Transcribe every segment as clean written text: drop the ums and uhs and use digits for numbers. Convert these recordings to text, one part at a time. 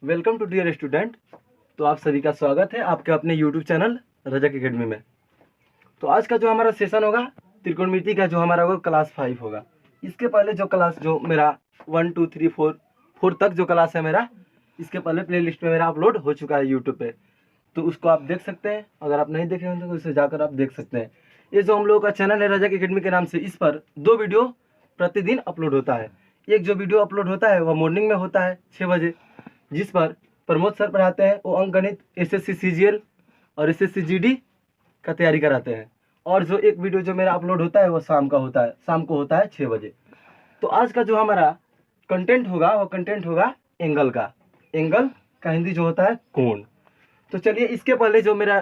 Welcome to dear student. तो आप सभी का स्वागत है आपके अपने यूट्यूब चैनल रजक एकेडमी में। तो आज का जो हमारा सेशन होगा त्रिकोणमिति का, जो हमारा होगा क्लास 5 होगा। इसके पहले जो क्लास जो मेरा 1 2 3 4 तक जो क्लास है मेरा, इसके पहले प्लेलिस्ट में मेरा अपलोड हो चुका है यूट्यूब पे, तो उसको आप देख सकते हैं। अगर आप नहीं देखे हैं तो उसे जाकर आप देख सकते हैं। ये जो हम लोगों का चैनल है रजक एकेडमी के नाम से, इस पर 2 वीडियो प्रतिदिन अपलोड होता है। एक जो वीडियो अपलोड होता है वह मॉर्निंग में होता है 6 बजे, जिस पर प्रमोद सर पढ़ाते हैं। वो अंकगणित, एसएससी सीजीएल और एसएससी जीडी का तैयारी कराते हैं। और जो एक वीडियो जो मेरा अपलोड होता है वो शाम का होता है, शाम को होता है 6 बजे। तो आज का जो हमारा कंटेंट होगा वो कंटेंट होगा एंगल का। एंगल का हिंदी जो होता है कोण। तो चलिए, इसके पहले जो मेरा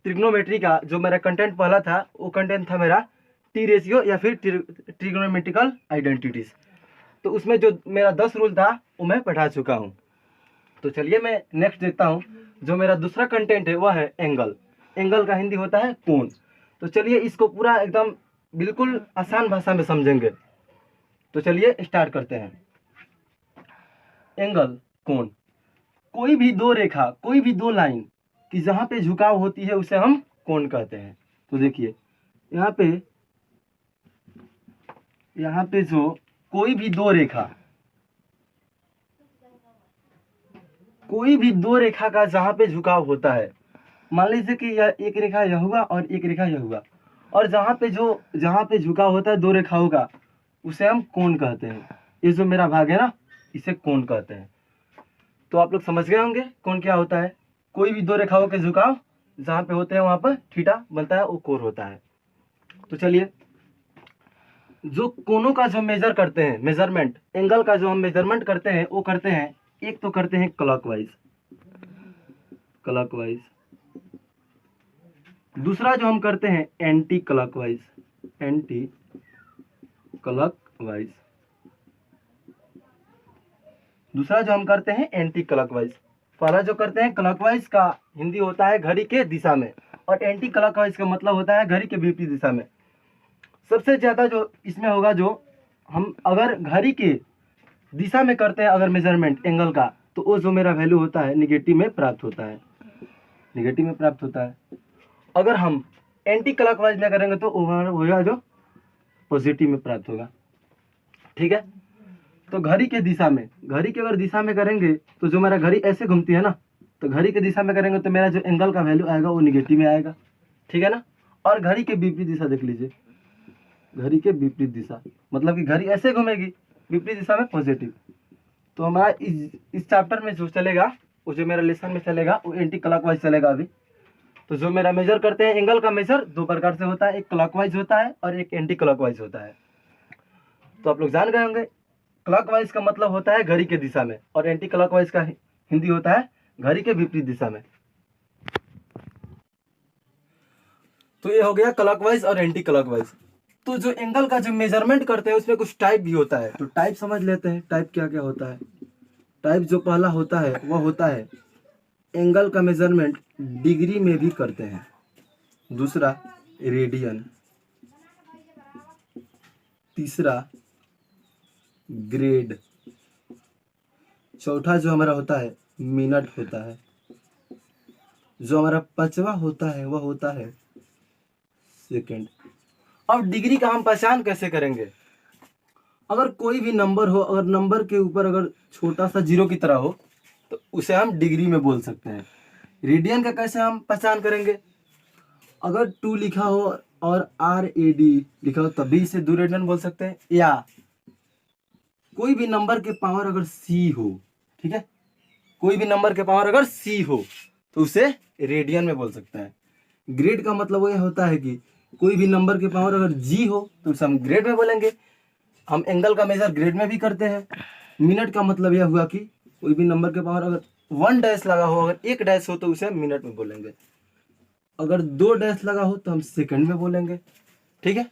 ट्रिग्नोमेट्री का जो मेरा कंटेंट पहला था वो कंटेंट था मेरा टी रेशियो या फिर ट्रिग्नोमेट्रिकल आइडेंटिटीज। तो उसमें जो मेरा 10 रूल था वो मैं पढ़ा चुका हूँ। तो चलिए मैं नेक्स्ट देखता हूँ। जो मेरा दूसरा कंटेंट है वह है एंगल। एंगल का हिंदी होता है कोण। तो चलिए इसको पूरा एकदम बिल्कुल आसान भाषा में समझेंगे। तो चलिए स्टार्ट करते हैं। एंगल कोण, कोई भी दो रेखा, कोई भी दो लाइन की जहाँ पे झुकाव होती है उसे हम कोण कहते हैं। तो देखिए यहाँ पे जो कोई भी दो रेखा, कोई भी दो रेखा का जहाँ पे झुकाव होता है, मान लीजिए कि यह एक रेखा यह हुआ और एक रेखा यह हुआ, और जहाँ पे झुकाव होता है दो रेखाओं का उसे हम कोण कहते हैं। ये जो मेरा भाग है ना, इसे कोण कहते हैं। तो आप लोग समझ गए होंगे कोण क्या होता है। कोई भी दो रेखाओं के झुकाव जहाँ पे होते हैं वहाँ पर थीटा बनता है, वो कोण होता है। तो चलिए, जो कोणों का जो मेजर करते हैं, मेजरमेंट एंगल का जो हम मेजरमेंट करते हैं वो करते हैं, एक तो करते हैं क्लॉकवाइज, दूसरा जो हम करते हैं एंटी क्लॉकवाइज, दूसरा जो हम करते हैं एंटी क्लॉकवाइज। पहला जो करते हैं क्लॉकवाइज का हिंदी होता है घड़ी के दिशा में, और एंटी क्लॉकवाइज का मतलब होता है घड़ी के विपरीत दिशा में। सबसे ज्यादा जो इसमें होगा, जो हम अगर घड़ी के दिशा में करते हैं अगर मेजरमेंट एंगल का, तो वो जो मेरा वैल्यू होता है निगेटिव में प्राप्त होता है। अगर हम एंटी क्लॉकवाइज में करेंगे तो होगा जो पॉजिटिव में प्राप्त होगा। ठीक है। तो घड़ी के दिशा में, घड़ी के अगर दिशा में करेंगे तो जो मेरा घड़ी ऐसे घूमती है ना, तो घड़ी के दिशा में करेंगे तो मेरा जो एंगल का वैल्यू आएगा वो निगेटिव में आएगा। ठीक है ना। और घड़ी के विपरीत दिशा देख लीजिए, घड़ी के विपरीत दिशा मतलब कि घड़ी ऐसे घूमेगी, विपरीत दिशा में पॉजिटिव। तो हमारा इस चैप्टर में जो चलेगा, वो जो मेरा लेसन में चलेगा वो एंटी क्लॉकवाइज चलेगा अभी। तो जो मेरा मेजर करते हैं एंगल का मेजर दो प्रकार से होता है, एक क्लॉकवाइज होता है और एक एंटी क्लॉकवाइज होता है। तो आप लोग जान गए होंगे, क्लॉकवाइज का मतलब होता है घड़ी के दिशा में, और एंटी क्लॉकवाइज का हिंदी होता है घड़ी के विपरीत दिशा में। तो ये हो गया क्लॉकवाइज और एंटी क्लॉकवाइज। तो जो एंगल का जो मेजरमेंट करते हैं उसमें कुछ टाइप भी होता है। तो टाइप समझ लेते हैं, टाइप क्या क्या होता है। टाइप जो पहला होता है वह होता है एंगल का मेजरमेंट डिग्री में भी करते हैं, दूसरा रेडियन, तीसरा ग्रेड, चौथा जो हमारा होता है मिनट होता है, जो हमारा पांचवा होता है वह होता है सेकंड। अब डिग्री का हम पहचान कैसे करेंगे। अगर कोई भी नंबर हो, अगर नंबर के ऊपर अगर छोटा सा जीरो की तरह हो तो उसे हम डिग्री में बोल सकते हैं। रेडियन का कैसे हम पहचान करेंगे, अगर 2 लिखा हो और RAD लिखा हो तभी इसे 2 रेडियन बोल सकते हैं। या कोई भी नंबर के पावर अगर C हो, ठीक है, कोई भी नंबर के पावर अगर C हो तो उसे रेडियन में बोल सकते हैं। ग्रेड का मतलब यह होता है कि कोई भी नंबर के पावर अगर G हो तो उसे हम ग्रेड में बोलेंगे। हम एंगल का मेजर ग्रेड में भी करते हैं। मिनट का मतलब यह हुआ कि कोई भी नंबर के पावर अगर 1 डैश लगा हो, अगर 1 डैश हो तो उसे हम मिनट में बोलेंगे। अगर 2 डैश लगा हो तो हम सेकंड में बोलेंगे। ठीक है।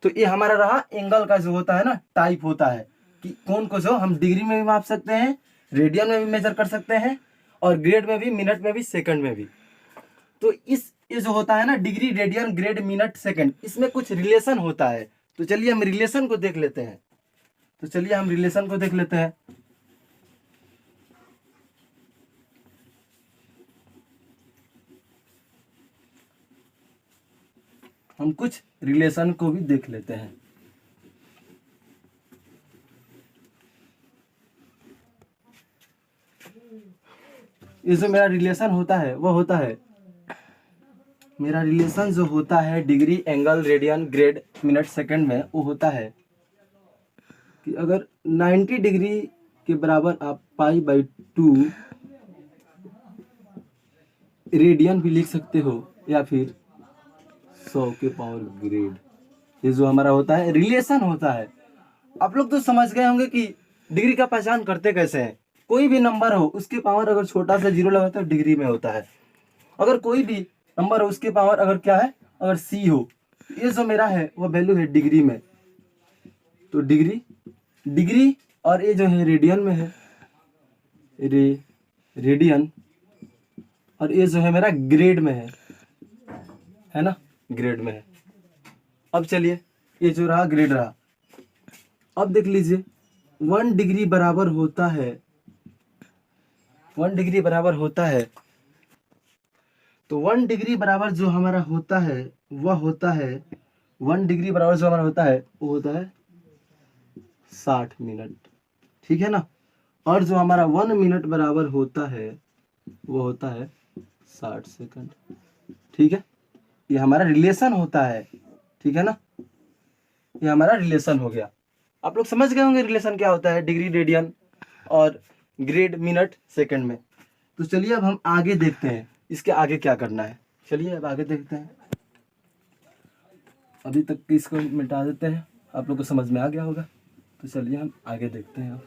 तो ये हमारा रहा एंगल का जो होता है ना टाइप होता है, कि कोण को जो हम डिग्री में भी माप सकते हैं, रेडियन में भी मेजर कर सकते हैं, और ग्रेड में भी, मिनट में भी, सेकंड में भी। तो ये जो होता है ना degree, radian, grade, minute, second, इसमें कुछ रिलेशन होता है। तो चलिए हम रिलेशन को देख लेते हैं। हम कुछ रिलेशन को भी देख लेते हैं। ये जो मेरा रिलेशन होता है वो होता है, मेरा रिलेशन जो होता है degree, angle, radian, grade, minute, second में, वो होता है कि अगर 90 डिग्री के बराबर आप पाई बाई 2 रेडियन भी लिख सकते हो, या फिर 100 के पावर ग्रेड। ये जो हमारा होता है रिलेशन होता है। आप लोग तो समझ गए होंगे कि डिग्री का पहचान करते कैसे हैं। कोई भी नंबर हो उसके पावर अगर छोटा सा जीरो लगाते हो डिग्री में होता है। अगर कोई भी नंबर हो उसके पावर अगर क्या है, अगर सी हो, ये जो मेरा है वो वैल्यू है डिग्री में। तो डिग्री, डिग्री और ये जो है रेडियन में है, रेडियन, और ये जो है मेरा ग्रेड में है ना, ग्रेड में है। अब चलिए ये जो रहा ग्रेड रहा। अब देख लीजिए 1 डिग्री बराबर होता है, 1 डिग्री बराबर होता है, तो 1 डिग्री बराबर जो हमारा होता है वह होता है, 1 डिग्री बराबर जो हमारा होता है वो होता है 60 मिनट, ठीक है ना। और जो हमारा 1 मिनट बराबर होता है वो होता है 60 सेकंड, ठीक है। ये हमारा रिलेशन होता है, ठीक है ना, ये हमारा रिलेशन हो गया। आप लोग समझ गए होंगे रिलेशन क्या होता है डिग्री, रेडियन और ग्रेड, मिनट, सेकंड में। तो चलिए अब हम आगे देखते हैं इसके आगे क्या करना है। चलिए अब आगे देखते हैं। अभी तक के इसको मिटा देते हैं, आप लोग को समझ में आ गया होगा। तो चलिए हम आगे देखते हैं।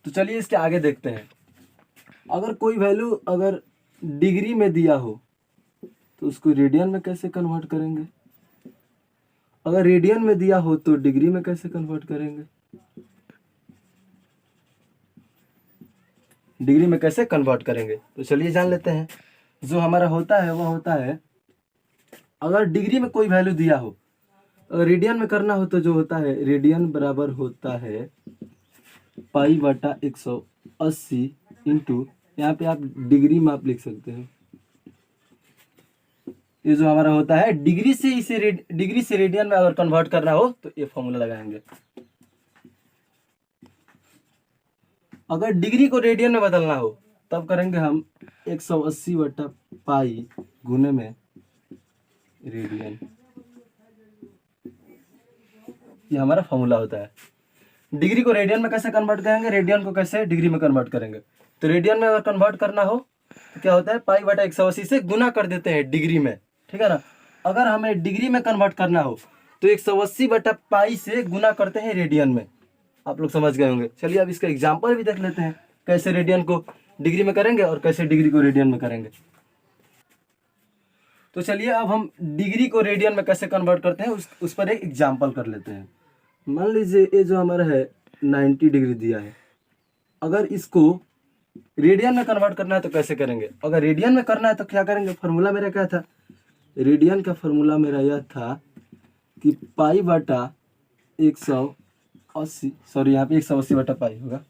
तो चलिए इसके आगे देखते हैं। अगर कोई वैल्यू अगर डिग्री में दिया हो तो उसको रेडियन में कैसे कन्वर्ट करेंगे। अगर रेडियन में दिया हो तो डिग्री में कैसे कन्वर्ट करेंगे, डिग्री में कैसे कन्वर्ट करेंगे। तो चलिए जान लेते हैं। जो हमारा होता है वह होता है, अगर डिग्री में कोई वैल्यू दिया हो, अगर रेडियन में करना हो तो जो होता है रेडियन बराबर होता है पाई बटा 180 इंटू, यहाँ पे आप डिग्री में आप लिख सकते हो। ये जो हमारा होता है डिग्री से इसे डिग्री से रेडियन में अगर कन्वर्ट करना हो तो ये फॉर्मूला लगाएंगे। अगर डिग्री को रेडियन में बदलना हो तब करेंगे हम 180 बटा पाई गुने में रेडियन। ये हमारा फॉर्मूला होता है। डिग्री को रेडियन में कैसे कन्वर्ट करेंगे, रेडियन को कैसे डिग्री में कन्वर्ट करेंगे। तो रेडियन में अगर कन्वर्ट करना हो तो क्या होता है पाई बटा 180 से गुना कर देते हैं डिग्री में, ठीक है ना। अगर हमें डिग्री में कन्वर्ट करना हो तो 180 बटा पाई से गुना करते हैं रेडियन में। आप लोग समझ गए होंगे। चलिए अब इसका एग्जाम्पल भी देख लेते हैं, कैसे रेडियन को डिग्री में करेंगे और कैसे डिग्री को रेडियन में करेंगे। तो चलिए अब हम डिग्री को रेडियन में कैसे कन्वर्ट करते हैं उस पर एक एग्जाम्पल कर लेते हैं। मान लीजिए ये जो हमारा है 90 डिग्री दिया है, अगर इसको रेडियन में कन्वर्ट करना है तो कैसे करेंगे। अगर रेडियन में करना है तो क्या करेंगे, फॉर्मूला मेरा क्या था, रेडियन का फॉर्मूला मेरा यह था कि पाई बटा 180, सॉरी यहाँ पे 180 बटा पाई होगा।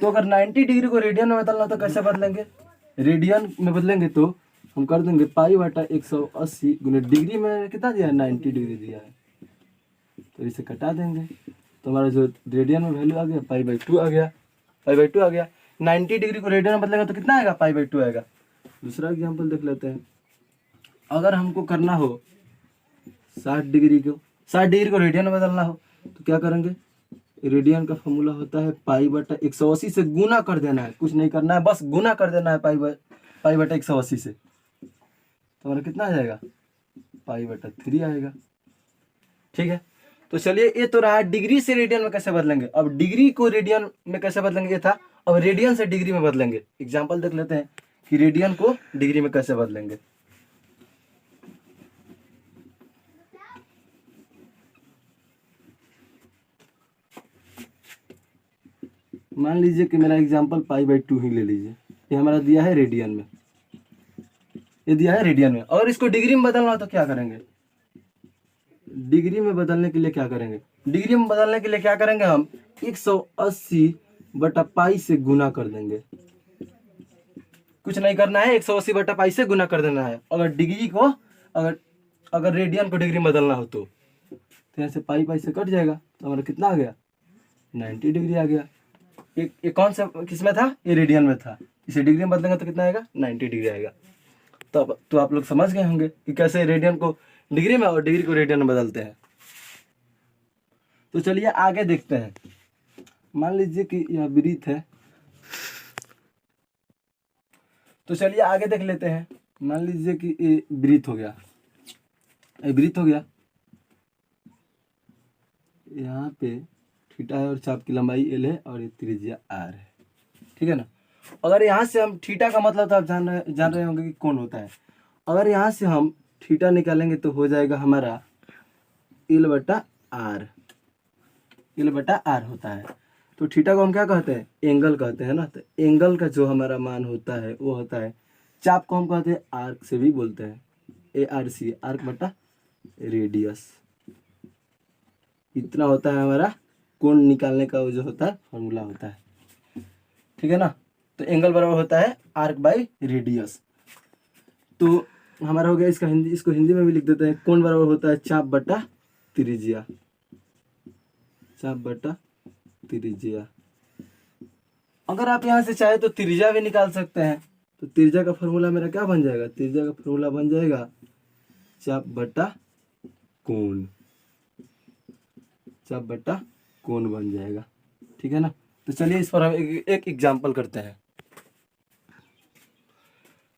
तो अगर 90 डिग्री को रेडियन में बदलना तो कैसे बदलेंगे, रेडियन में बदलेंगे तो हम कर देंगे पाई बटा 180 गुने डिग्री में कितना दिया है 90 डिग्री दिया है, तो इसे कटा देंगे तो हमारा जो रेडियन में वैल्यू आ गया पाई बाई 2 आ गया, पाई बाई 2 आ गया। 90 डिग्री को रेडियन में बदलेंगे तो कितना आएगा, पाई बाई 2 आएगा। दूसरा एग्जाम्पल देख लेते हैं। अगर हमको करना हो 60 डिग्री को रेडियन में बदलना हो तो क्या करेंगे, रेडियन का फॉर्मूला होता है पाई बटा 180 से गुना कर देना है, कुछ नहीं करना है, बस गुना कर देना है पाई बटा 180 से, तो हमारा कितना आ जाएगा, पाई बटा 3 आएगा, ठीक है। तो चलिए ये तो रहा डिग्री से रेडियन में कैसे बदलेंगे। अब डिग्री को रेडियन में कैसे बदलेंगे ये था, अब रेडियन से डिग्री में बदलेंगे। एग्जाम्पल देख लेते हैं कि रेडियन को डिग्री में कैसे बदलेंगे। मान लीजिए कि मेरा एग्जाम्पल पाई बाई 2 ही ले लीजिए, ये हमारा दिया है रेडियन में। ये दिया है रेडियन में। और इसको डिग्री में बदलना हो तो क्या करेंगे? डिग्री में बदलने के लिए क्या करेंगे? डिग्री में बदलने के लिए क्या करेंगे? हम 180 बटा पाई से गुना कर देंगे। कुछ नहीं करना है, 180 बटा पाई से गुना कर देना है। अगर डिग्री को अगर अगर रेडियन को डिग्री में बदलना हो तो यहाँ से पाई पाई से कट जाएगा, तो हमारा कितना आ गया? 90 डिग्री आ गया। ये कौन सा किस में था? ये रेडियन में था। इसे डिग्री में बदलेंगे तो कितना आएगा? 90 डिग्री आएगा। तो आप लोग समझ गए होंगे कि कैसे रेडियन को डिग्री में और डिग्री को रेडियन में बदलते हैं। तो चलिए आगे देखते हैं। मान लीजिए कि यह वृत्त है, तो चलिए आगे देख लेते हैं। मान लीजिए कि ये वृत्त हो गया, ये वृत्त हो गया। यहाँ पे थीटा है और चाप की लंबाई एल है और ये त्रिज्या आर है, ठीक है ना। अगर यहाँ से हम थीटा का मतलब तो आप जान रहे होंगे कि कौन होता है। अगर यहाँ से हम थीटा निकालेंगे तो हो जाएगा हमारा एल बटा आर। एल बटा आर होता है। तो थीटा को हम क्या कहते हैं? एंगल कहते हैं ना। तो एंगल का जो हमारा मान होता है वो होता है, चाप को हम कहते हैं आर्क से भी बोलते हैं, ए आर सी, आर्क बटा रेडियस। इतना होता है हमारा कोण निकालने का वो जो होता है फॉर्मूला होता है, ठीक है ना। तो एंगल बराबर होता है आर्क बाई रेडियस। तो हमारा हो गया इसका हिंदी, इसको हिंदी में भी लिख देते हैं। कोण बराबर होता है चाप बटा त्रिज्या, चाप बटा त्रिज्या। अगर आप यहाँ से चाहे तो त्रिज्या भी निकाल सकते हैं। तो त्रिज्या का फॉर्मूला मेरा क्या बन जाएगा? त्रिज्या का फॉर्मूला बन जाएगा चाप बटा कोण, चाप बटा कोण बन जाएगा, ठीक है ना। तो चलिए इस पर हम एक एग्जांपल करते हैं।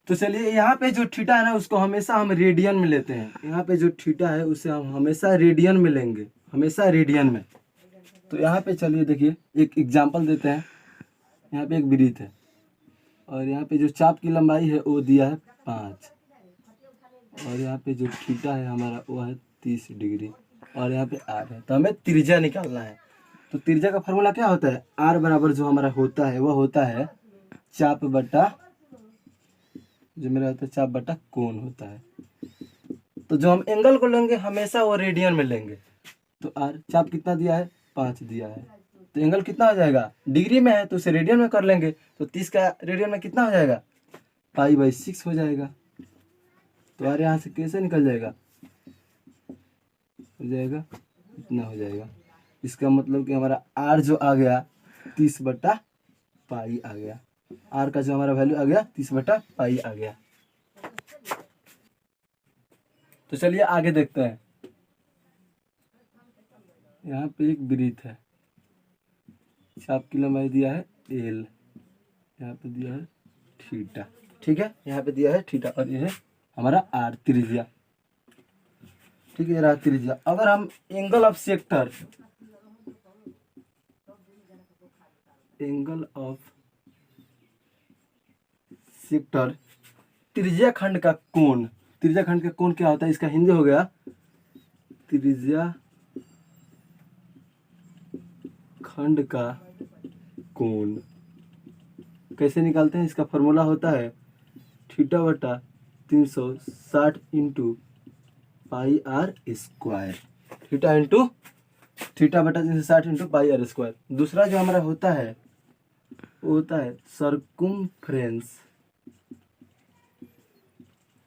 तो चलिए यहाँ पे जो थीटा है ना उसको हमेशा हम रेडियन में लेते हैं। यहाँ पे जो थीटा है उसे हम हमेशा रेडियन में लेंगे, हमेशा रेडियन में। तो यहाँ पे चलिए देखिए एक एग्जांपल देते हैं। यहाँ पे एक वृत्त है और यहाँ पे जो चाप की लंबाई है वो दिया है 5 और यहाँ पे जो थीटा है हमारा वो है 30 डिग्री और यहाँ पे आर है। तो हमें त्रिज्या निकालना है। तो त्रिज्या का फॉर्मूला क्या होता है? आर बराबर जो हमारा होता है वह होता है चाप बटा, जो मेरा होता है चाप बटा कोण होता है। तो जो हम एंगल को लेंगे हमेशा वो रेडियन में लेंगे। तो आर, चाप कितना दिया है? 5 दिया है। तो एंगल कितना हो जाएगा? डिग्री में है तो उसे रेडियन में कर लेंगे। तो 30 का रेडियन में कितना हो जाएगा? पाई बाई 6 हो जाएगा। तो आर यहाँ से कैसे निकल जाएगा? हो जाएगा इतना हो जाएगा। इसका मतलब कि हमारा आर जो आ गया 30 बटा पाई आ गया। आर का जो हमारा वैल्यू आ गया 30 बटा पाई आ गया। तो चलिए आगे देखते हैं। यहाँ पे एक वृत्त है, चाप की लंबाई दिया है एल, यहाँ पे दिया है थीटा, ठीक है। यहाँ पे दिया है थीटा और ये है हमारा आर त्रिज्या, ठीक है। रहा त्रिज्या। अगर हम angle of sector, angle of sector त्रिज्या खंड का कोण, त्रिज्या खंड का कोण क्या होता है? इसका हिंदी हो गया त्रिज्या खंड का कोण। कैसे निकालते हैं? इसका फॉर्मूला होता है थीटा बटा 360 into pi r square, theta into theta बटा 360 इंटू पाई आर स्क्वायर। दूसरा जो हमारा होता है वो होता है सर्कुम्फ्रेंस,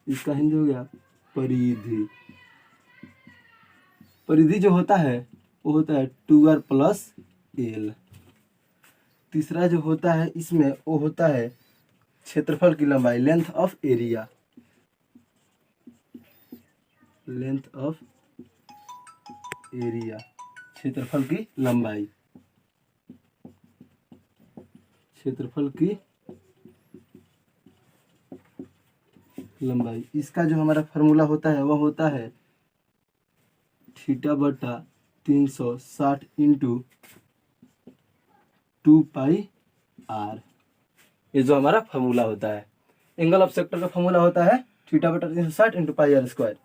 इसका हिंदी हो गया परिधि। परिधि जो होता है वो होता है 2r प्लस एल। तीसरा जो होता है इसमें वो होता है क्षेत्रफल की लंबाई, length of area, length of area, क्षेत्रफल की लंबाई, क्षेत्रफल की लंबाई। इसका जो हमारा फॉर्मूला होता है वह होता है थीटा बटा 360 इंटू 2 पाई आर। ये जो हमारा फॉर्मूला होता है एंगल ऑफ सेक्टर का फॉर्मूला होता है थीटा बटा 360 इंटू पाई आर स्क्वायर।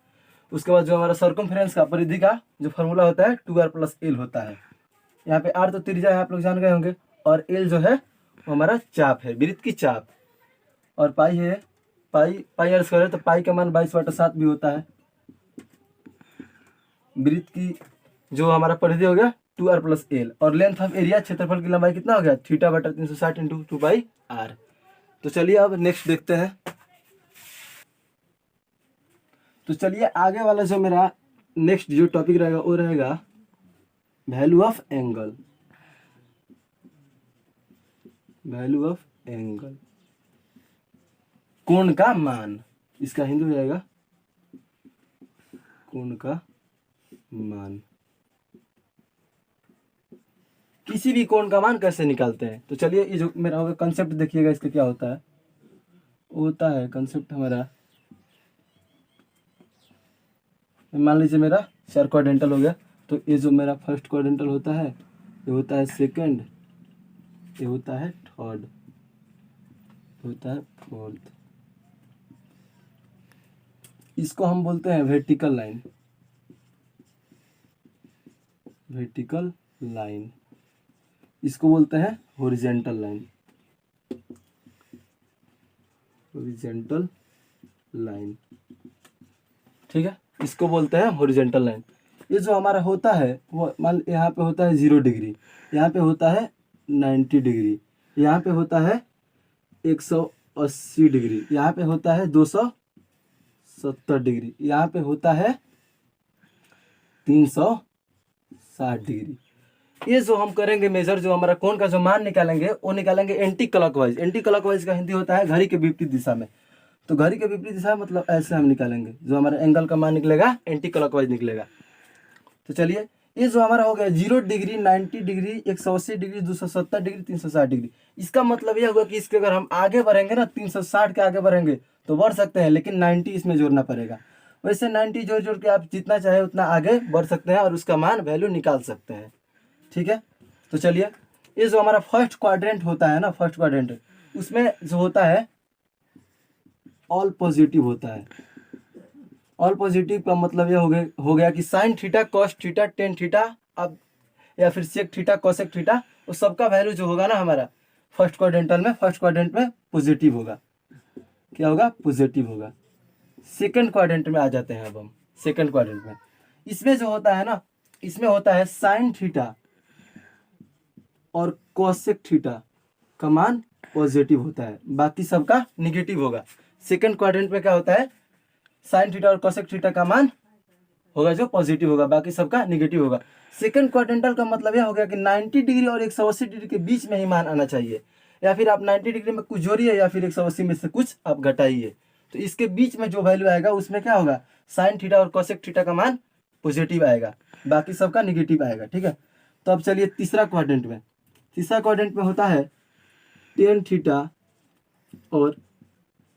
उसके बाद जो हमारा सर्कमफ्रेंस का, परिधि का जो फॉर्मूला होता है 2r प्लस एल होता है। यहाँ पे आर तो त्रिज्या है, आप लोग जान गए होंगे, और एल जो है वो हमारा चाप है, वृत्त की चाप, और पाई है पाई आर स्क्वायर है तो पाई का मान 22/7 भी होता है। वृत्त की जो हमारा परिधि हो गया 2r + l, और लेंथ ऑफ एरिया क्षेत्रफल की लंबाई कितना हो गया θ/360 × 2πr। तो चलिए अब नेक्स्ट देखते हैं। तो चलिए आगे वाला जो मेरा नेक्स्ट जो टॉपिक रहेगा वो रहेगा value of angle. Value of angle, कोण का मान, इसका हिंदी हो जाएगा कोण का मान। किसी भी कोण का मान कैसे निकालते हैं, तो चलिए ये जो मेरा होगा कंसेप्ट देखिएगा, इसका क्या होता है। होता है कंसेप्ट हमारा, मान लीजिए मेरा 4 क्वाड्रेंटल हो गया, तो ये जो मेरा फर्स्ट क्वाड्रेंटल होता है, ये होता है सेकंड, ये होता है थर्ड, होता है फोर्थ। इसको हम बोलते हैं वर्टिकल लाइन। वर्टिकल लाइन, इसको बोलते हैं हॉरिजॉन्टल लाइन। हॉरिजॉन्टल लाइन, ठीक है, इसको बोलते हैं हॉरिजॉन्टल लाइन। ये जो हमारा होता है वो मान यहाँ पे होता है 0 डिग्री, यहाँ पे होता है 90 डिग्री, यहाँ पे होता है 180 डिग्री, यहाँ पे होता है 270 डिग्री, यहाँ पे होता है 360 डिग्री। ये जो हम करेंगे मेजर, जो हमारा कोण का जो मान निकालेंगे वो निकालेंगे एंटी क्लॉकवाइज। एंटी क्लॉकवाइज का हिंदी होता है घड़ी के विपरीत दिशा में। तो घड़ी के विपरीत दिशा मतलब ऐसे हम निकालेंगे, जो हमारा एंगल का मान निकलेगा एंटी क्लॉकवाइज निकलेगा। तो चलिए ये जो हमारा हो गया 0 degree, 90 degree, 180 degree, 270 degree, 360 degree, इसका मतलब ये होगा कि इसके अगर हम आगे बढ़ेंगे ना 360 के आगे बढ़ेंगे तो बढ़ सकते हैं, लेकिन 90 इसमें जोड़ना पड़ेगा। वैसे 90 जोड़ जोड़ के आप जितना चाहे उतना आगे बढ़ सकते हैं और उसका मान वैल्यू निकाल सकते हैं, ठीक है। तो चलिए ये जो हमारा फर्स्ट क्वाड्रेंट होता है ना, फर्स्ट क्वाड्रेंट, उसमें जो होता है ऑल पॉजिटिव होता है। ऑल पॉजिटिव का मतलब ये हो गया कि sine theta, cos theta, tan theta, अब या फिर सेक थीटा, कोसेक थीटा, उस सबका वैल्यू जो होगा ना हमारा फर्स्ट क्वाड्रेंट में पॉजिटिव होगा। क्या होगा? पॉजिटिव होगा। सेकंड क्वाड्रेंट में आ जाते हैं अब हम। सेकंड क्वाड्रेंट में इसमें जो होता है ना, इसमें होता है साइन थीटा और कोसेक थीटा का मान पॉजिटिव होता है, बाकी सबका निगेटिव होगा। सेकंड क्वाड्रेंट में क्या होता है, साइन थीटा और कोसेक थीटा का मान होगा जो पॉजिटिव होगा, बाकी सबका निगेटिव होगा। सेकंड क्वाड्रेंटल का मतलब यह हो गया कि 90 डिग्री और 180 डिग्री के बीच में ही मान आना चाहिए, या फिर आप 90 डिग्री में कुछ जोड़िए या फिर 180 में से कुछ आप घटाइए, तो इसके बीच में जो वैल्यू आएगा उसमें क्या होगा, साइन थीटा और कोसेक थीटा का मान पॉजिटिव आएगा, बाकी सबका निगेटिव आएगा, ठीक है। तो अब चलिए तीसरा क्वाड्रेंट में। तीसरा क्वाड्रेंट में होता है टेन थीटा और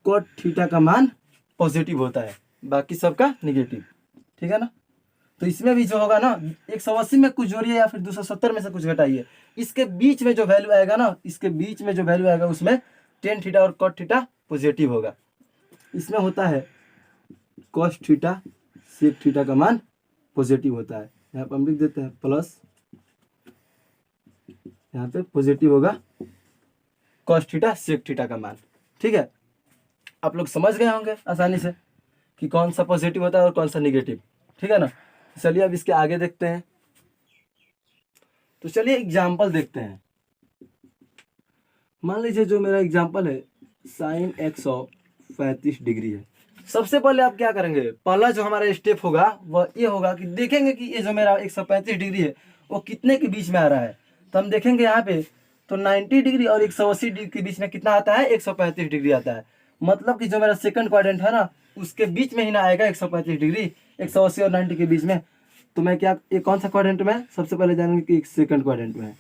कोट थीटा का मान पॉजिटिव होता है, बाकी सबका निगेटिव, ठीक है ना। तो इसमें भी जो होगा ना 180 में कुछ जोड़िए या फिर 270 में से कुछ घटाइए, इसके बीच में जो वैल्यू आएगा ना, इसके बीच में जो वैल्यू आएगा उसमें टेन थीटा और कोट थीटा पॉजिटिव होगा। इसमें होता है कोस थीटा, सेक थीटा का मान पॉजिटिव होता है। यहाँ पर हम लिख देते हैं प्लस, यहाँ पे पॉजिटिव होगा कोस थीटा, सेक थीटा का मान, ठीक है। आप लोग समझ गए होंगे आसानी से कि कौन सा पॉजिटिव होता है और कौन सा निगेटिव, ठीक है ना। चलिए अब इसके आगे देखते हैं। तो चलिए एग्जाम्पल देखते हैं। मान लीजिए जो मेरा एग्जाम्पल है साइन 135 डिग्री है। सबसे पहले आप क्या करेंगे, पहला जो हमारा स्टेप होगा वह ये होगा कि देखेंगे कि ये जो मेरा 135 डिग्री है वो कितने के बीच में आ रहा है। तो हम देखेंगे यहाँ पे तो 90 डिग्री और 180 डिग्री के बीच में कितना आता है, 135 डिग्री आता है। मतलब कि जो मेरा सेकंड क्वाड्रेंट है ना उसके बीच में ही ना आएगा 135 डिग्री, 180 और 90 के बीच में। तो मैं क्या, ये कौन सा क्वाड्रेंट में है, सबसे पहले जानेंगे कि सेकंड क्वाड्रेंट में है,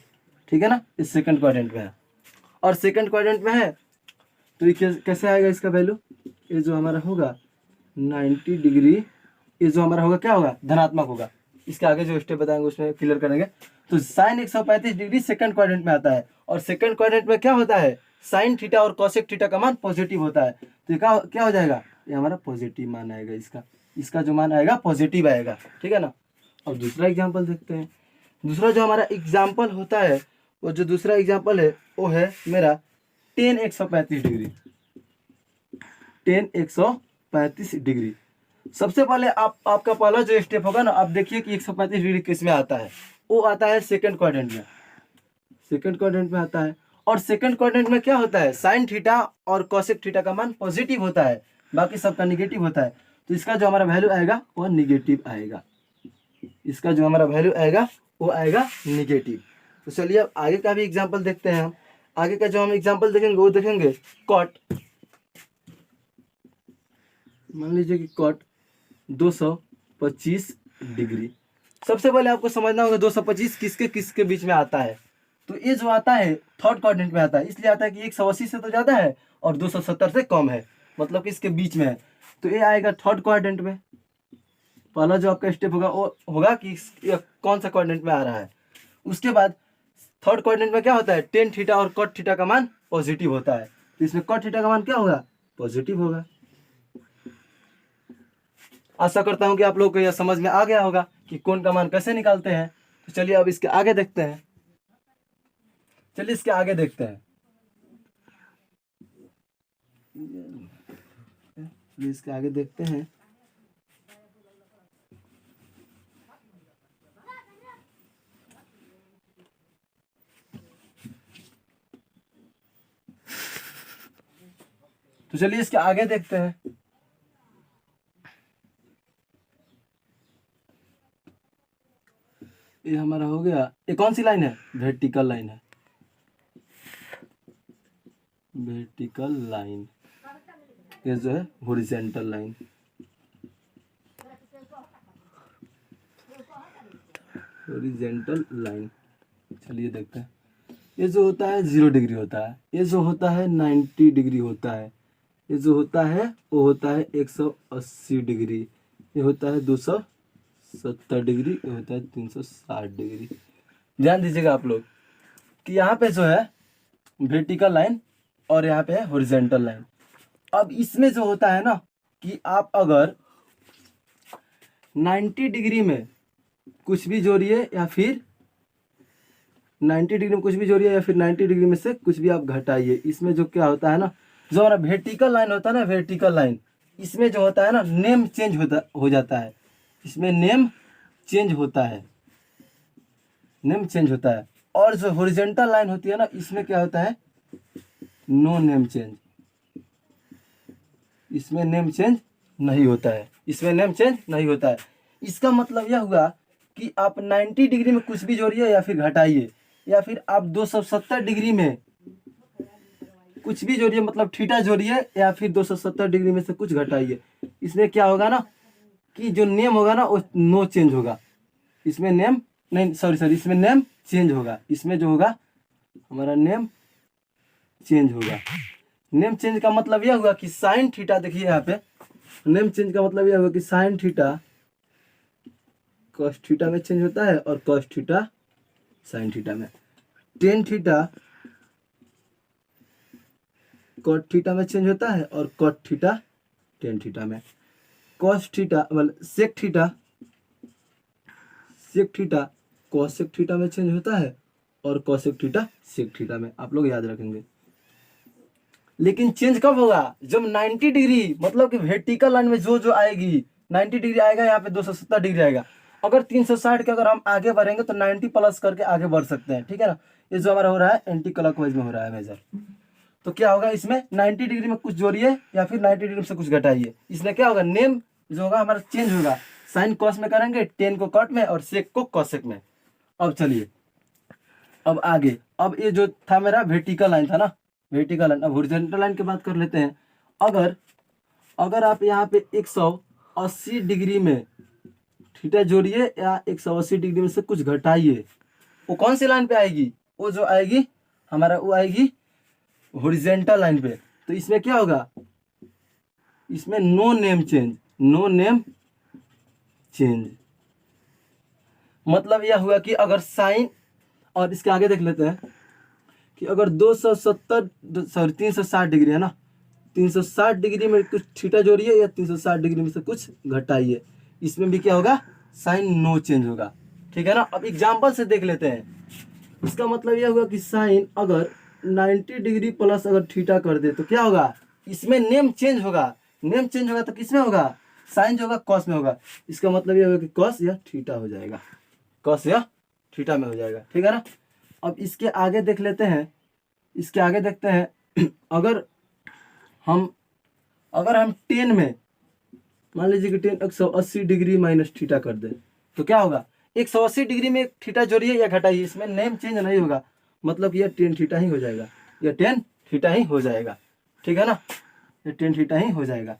ठीक है ना। इस सेकंड क्वाड्रेंट में है और सेकंड क्वाड्रेंट में है तो ये कैसे आएगा इसका वैल्यू, ये जो हमारा होगा 90 डिग्री, ये जो हमारा होगा क्या होगा, धनात्मक होगा। इसके आगे जो स्टेप बताएंगे उसमें क्लियर करेंगे। तो साइन 135 डिग्री सेकंड क्वाड्रेंट में आता है और सेकंड क्वाड्रेंट में क्या होता है, साइन थीटा और कोसेक थीटा का मान पॉजिटिव होता है। तो ये क्या हो जाएगा, ये हमारा पॉजिटिव मान आएगा, इसका जो मान आएगा पॉजिटिव आएगा, ठीक है ना। अब दूसरा एग्जाम्पल देखते हैं। दूसरा जो हमारा एग्जाम्पल होता है, वो जो दूसरा एग्जाम्पल है वो है मेरा टेन 135 डिग्री। Ten 135 degree. सबसे पहले आपका पहला जो स्टेप होगा ना, आप देखिए कि 135 डिग्री किस में आता है, वो आता है सेकंड क्वाड्रेंट में, सेकंड क्वाड्रेंट में आता है। और सेकंड क्वाड्रेंट में क्या होता है, साइन थीटा और कोसेक थीटा का मान पॉजिटिव होता है, बाकी सबका निगेटिव होता है। तो इसका जो हमारा वैल्यू आएगा वो निगेटिव आएगा, इसका जो हमारा वैल्यू आएगा वो आएगा निगेटिव। तो चलिए अब आगे का भी एग्जाम्पल देखते हैं हम। आगे का जो हम एग्जाम्पल देखेंगे वो देखेंगे कॉट, मान लीजिए कि कॉट 225 डिग्री। सबसे पहले आपको समझना होगा 225 किसके किसके बीच में आता है। तो ये जो आता है थर्ड क्वाड्रेंट में आता है, इसलिए आता है कि 180 से तो ज़्यादा है और 270 से कम है, मतलब कि इसके बीच में है। तो ये आएगा थर्ड क्वाड्रेंट में। पहला जो आपका स्टेप होगा वो होगा कि कौन सा क्वाड्रेंट में आ रहा है। उसके बाद थर्ड क्वाड्रेंट में क्या होता है, टेन थीटा और कॉट थीटा का मान पॉजिटिव होता है, तो इसमें कॉट थीटा का मान क्या होगा, पॉजिटिव होगा। आशा करता हूं कि आप लोगों को यह समझ में आ गया होगा कि कौन का मान कैसे निकालते हैं। तो चलिए अब इसके आगे देखते हैं, चलिए इसके आगे देखते हैं, इसके आगे देखते हैं। तो चलिए इसके आगे देखते हैं। ये हमारा हो गया, ये कौन सी लाइन है, वर्टिकल लाइन है, वर्टिकल लाइन। ये जो है हॉरिजॉन्टल लाइन, हॉरिजॉन्टल लाइन। चलिए देखते हैं। ये जो होता है 0 डिग्री होता है, ये जो होता है 90 डिग्री होता है, ये जो होता है वो होता है 180 डिग्री, ये होता है 270 डिग्री, ये होता है 360 डिग्री। ध्यान दीजिएगा आप लोग कि यहाँ पे जो है वर्टिकल लाइन और यहाँ पे है हॉरिजॉन्टल लाइन। अब इसमें जो होता है ना कि आप अगर 90 डिग्री में कुछ भी जोड़िए या फिर 90 डिग्री में कुछ भी जोड़िए या फिर 90 डिग्री में से कुछ भी आप घटाइए, इसमें जो क्या होता है ना, जो हमारा वर्टिकल लाइन होता है ना, वर्टिकल लाइन, इसमें जो होता है ना नेम चेंज हो जाता है, इसमें नेम चेंज होता है, नेम चेंज होता है। और जो हॉरिजॉन्टल लाइन होती है ना, इसमें क्या होता है, नो नेम चेंज, इसमें नेम चेंज नहीं होता है, इसमें नेम चेंज नहीं होता है। इसका मतलब यह हुआ कि आप 90 डिग्री में कुछ भी जोड़िए या फिर घटाइए, या फिर आप 270 डिग्री में कुछ भी जोड़िए, मतलब थीटा जोड़िए या फिर 270 डिग्री में से कुछ घटाइए, इसमें क्या होगा ना कि जो नेम होगा ना वो नो चेंज होगा, इसमें नेम नहीं, सॉरी इसमें नेम चेंज होगा, इसमें जो होगा हमारा नेम चेंज होगा। नेम चेंज का मतलब यह हुआ कि साइन थीटा, देखिए यहाँ पे नेम चेंज का मतलब यह हुआ कि साइन थीटा कॉस थीटा में चेंज होता है और कॉस थीटा साइन थीटा में, टेन थीटा कॉट थीटा में चेंज होता है और कॉट थीटा टेन थीटा में, कॉस थीटा मतलब सेक थीटा कॉसेक थीटा में चेंज होता है और कॉसेक थीटा सेक थीटा में, आप लोग याद रखेंगे। लेकिन चेंज कब होगा, जब 90 डिग्री, मतलब कि वर्टिकल लाइन में जो जो आएगी 90 डिग्री आएगा, यहाँ पे 270 डिग्री आएगा। अगर 360 के अगर हम आगे बढ़ेंगे तो 90 प्लस करके आगे बढ़ सकते हैं, ठीक है ना। ये जो हमारा हो रहा है एंटी क्लॉकवाइज में हो रहा है मेजर, तो क्या होगा इसमें 90 डिग्री में कुछ जोड़िए या फिर 90 डिग्री से कुछ घटाइए, इसमें क्या होगा, नेम जो होगा हमारा चेंज होगा। साइन कॉस में करेंगे, टेन को कॉट में और सेक को कॉसेक में। अब चलिए अब आगे, अब ये जो था मेरा वर्टिकल लाइन था ना, वर्टिकल लाइन। अब हॉरिजॉन्टल लाइन की बात कर लेते हैं। अगर आप यहाँ पे 180 डिग्री में थीटा जोड़िए या 180 डिग्री में से कुछ घटाइए, वो कौन सी लाइन पे आएगी, वो जो आएगी हमारा वो आएगी हॉरिजॉन्टल लाइन पे। तो इसमें क्या होगा, इसमें no name change, no name change, मतलब यह हुआ कि अगर साइन, और इसके आगे देख लेते हैं कि अगर 360 डिग्री है ना, 360 डिग्री में कुछ थीटा जोड़िए या 360 डिग्री में से कुछ घटाइए, इसमें भी क्या होगा, साइन नो चेंज होगा, ठीक है ना। अब एग्जांपल से देख लेते हैं। इसका मतलब यह हुआ कि साइन अगर 90 डिग्री प्लस अगर थीटा कर दे तो क्या होगा, इसमें नेम चेंज होगा, नेम चेंज होगा तो किसमें होगा, साइन जो होगा कॉस में होगा। इसका मतलब ये होगा कि कॉस या थीटा हो जाएगा, कॉस या थीटा में हो जाएगा, ठीक है ना। अब इसके आगे देख लेते हैं, इसके आगे देखते हैं अगर हम 10 में मान लीजिए कि 10 180 डिग्री माइनस थीटा कर दे तो क्या होगा, 180 डिग्री में थीटा जोड़िए या घटाइए, इसमें नेम चेंज नहीं होगा, मतलब ये टेन थीटा ही हो जाएगा, ये टेन थीटा ही हो जाएगा, ठीक है ना, ये टेन थीटा ही हो जाएगा।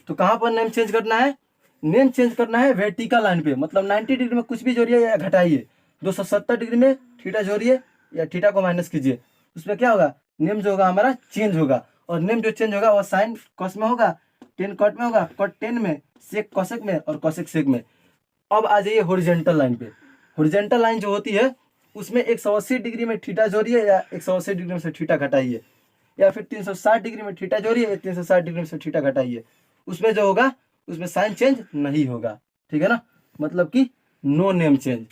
तो कहाँ पर नेम चेंज करना है, नेम चेंज करना है वर्टिकल लाइन पे, मतलब 90 डिग्री में कुछ भी जोड़िए या घटाइए, 270 डिग्री में थीटा जोड़िए या थीटा को माइनस कीजिए, उसमें क्या होगा, नेम जो होगा हमारा चेंज होगा, और नेम जो चेंज होगा वो साइन कॉस में होगा, टेन कॉट में होगा, कॉट टेन में, सेक कॉसेक में और कॉसेक सेक में। अब आ जाइए हॉरिजॉन्टल लाइन पे, हॉरिजॉन्टल लाइन जो होती है उसमें 180 डिग्री में थीटा जोड़िए या 180 डिग्री में से थीटा घटाइए, या फिर 360 डिग्री में थीटा जोड़िए या 360 डिग्री में से थीटा घटाइए, उसमें जो होगा उसमें साइन चेंज नहीं होगा, ठीक है ना, मतलब कि no name change,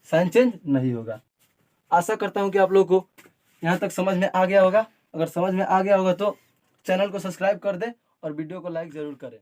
sign change नहीं होगा। आशा करता हूँ कि आप लोगों को यहाँ तक समझ में आ गया होगा। अगर समझ में आ गया होगा तो चैनल को सब्सक्राइब कर दें और वीडियो को लाइक ज़रूर करें।